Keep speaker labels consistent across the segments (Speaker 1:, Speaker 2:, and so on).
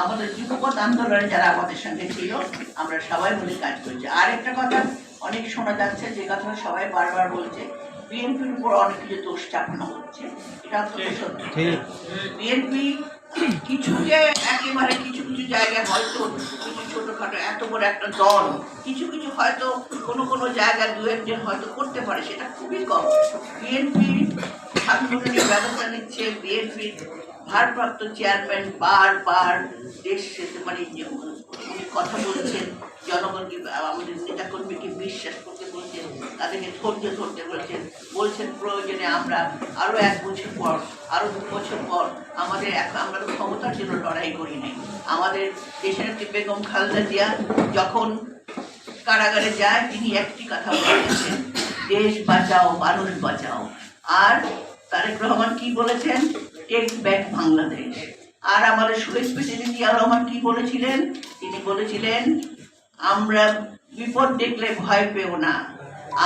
Speaker 1: আমাদের যুগপৎ আন্দোলনে যারা আমাদের সঙ্গে ছিল আমরা সবাই মিলে কাজ করছি। আর একটা কথা অনেক শোনা যাচ্ছে, যে কথা সবাই বারবার বলছে, বিএনপির উপর অনেক কিছু দোষ চাপানো হচ্ছে। এটা অত্যন্ত সত্যি। বিএনপি কিছুকে একেবারে কিছু কিছু জায়গায় হয়তো কিছু ছোটখাটো, এত বড় একটা দল কিছু কিছু হয়তো কোনো জায়গায় দু একজন হয়তো করতে পারে, সেটা খুবই কম। বিএনপি সাংগঠনিক ব্যবস্থা নিচ্ছে, বিএনপির ভারপ্রাপ্ত চেয়ারম্যান বারবার দেশ মানে উনি কথা বলছেন, জনগণকে আমাদের নেতাকর্মীকে বিশ্বাস করতে বলছেন, তাদেরকে ধৈর্য ধরতে বলছেন, বলছেন প্রয়োজনে আমরা আরও 1 বছর পর, আরও 2 বছর পর আমরা তো ক্ষমতার জন্য লড়াই করি নাই। আমাদের দেশের একটি বেগম খালেদা জিয়া যখন কারাগারে যায় তিনি একটি কথা বলেছেন, দেশ বাঁচাও মানুষ বাঁচাও। আর তারেক রহমান কি বলেছেন, টেক ব্যাক বাংলাদেশ। আর আমাদের শহীদ প্রেসিডেন্ট জিয়া রহমান কি বলেছিলেন, তিনি বলেছিলেন আমরা বিপদ দেখলে ভয় পেও না,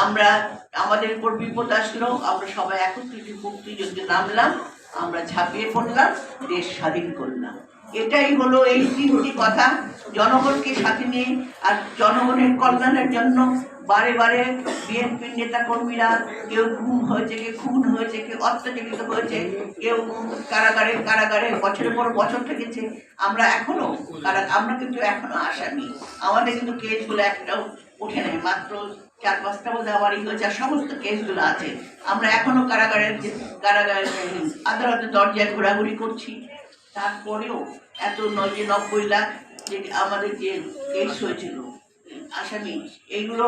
Speaker 1: আমরা আমাদের উপর বিপদ আসলো আমরা সবাই একত্রিত মুক্তিযুদ্ধে নামলাম, আমরা ঝাঁপিয়ে পড়লাম, দেশ স্বাধীন করলাম। এটাই হলো এই 3টি কথা জনগণকে সাথে নিয়ে আর জনগণের কল্যাণের জন্য বারে বারে বিএনপির নেতাকর্মীরা কেউ গুম হয়েছে, কেউ খুন হয়েছে, কেউ অত্যাচারিত হয়েছে, কেউ কারাগারে বছরের পর বছর থেকেছে। আমরা কিন্তু এখনো আসামি, আমাদের কিন্তু কেসগুলো একটাও ওঠে নাই, মাত্র 4-5টা বোধ আমারই হয়েছে, আর সমস্ত কেসগুলো আছে। আমরা এখনো কারাগারে আদালতের দরজায় ঘোরাঘুরি করছি। তারপরেও এত 90 লাখ যে আমাদের যে কেস হয়েছিল আসামি, এইগুলো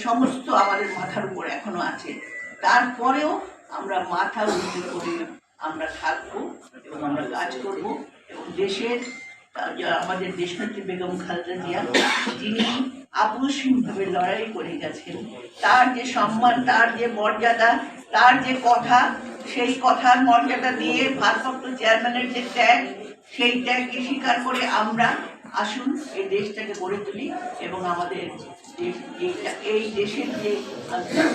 Speaker 1: সমস্ত আমাদের মাথার উপর এখনো আছে। তারপরেও আমরা মাথা উঁচু করে আমরা থাকবো এবং আমরা কাজ করব এবং আমাদের দেশনেত্রী বেগম খালেদা জিয়া যিনি আপোষহীনভাবে লড়াই করে গেছেন, তার যে সম্মান, তার যে মর্যাদা, তার যে কথা, সেই কথার মর্যাদা দিয়ে ভারপ্রাপ্ত চেয়ারম্যানের যে ত্যাগ, সেই ত্যাগকে স্বীকার করে আমরা আসুন এই দেশটাকে গড়ে তুলি এবং আমাদের এই দেশের যে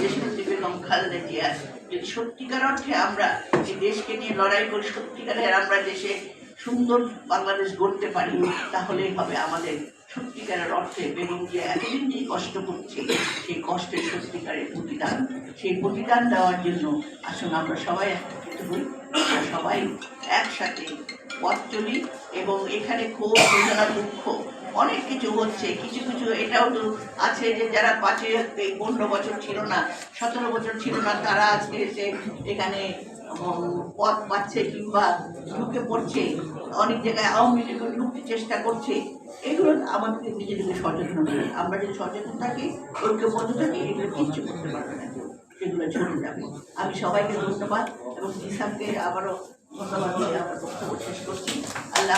Speaker 1: দেশনেত্রী বেগম খালেদা জিয়া যদি সত্যিকার অর্থে আমরা এই দেশকে নিয়ে লড়াই করি, সত্যিকারের আমরা দেশে সুন্দর বাংলাদেশ গড়তে পারি, তাহলেই হবে আমাদের সত্যিকারের অর্থে বেগম জিয়া এতদিন যে কষ্ট করছে সেই কষ্টের সত্যিকারের প্রতিদান, সেই প্রতিদান দেওয়ার জন্য আসুন আমরা সবাই একত্রিত হই, সবাই একসাথে পথ চলি। এবং এখানে ক্ষোভ, বেদনা, দুঃখ অনেক কিছু হচ্ছে, কিছু কিছু এটাও তো আছে যে যারা 15 বছর ছিল না, 17 বছর ছিল না, তারা আজকে এসে এখানে পথ পাচ্ছে কিংবা ঢুকে পড়ছে, অনেক জায়গায় আওয়ামী লীগের ঢুকতে চেষ্টা করছে। এগুলো আমাদের নিজেদেরকে সচেতন করি, আমরা যদি সচেতন থাকি, ঐক্যবদ্ধ থাকি, এগুলো কিচ্ছু করতে পারবে না, সেগুলো ঝরে যাবে। আমি সবাইকে ধন্যবাদ এবং জিসামকে আবারও ধন্যবাদ দিয়ে আমার বক্তব্য শেষ করছি। আল্লাহ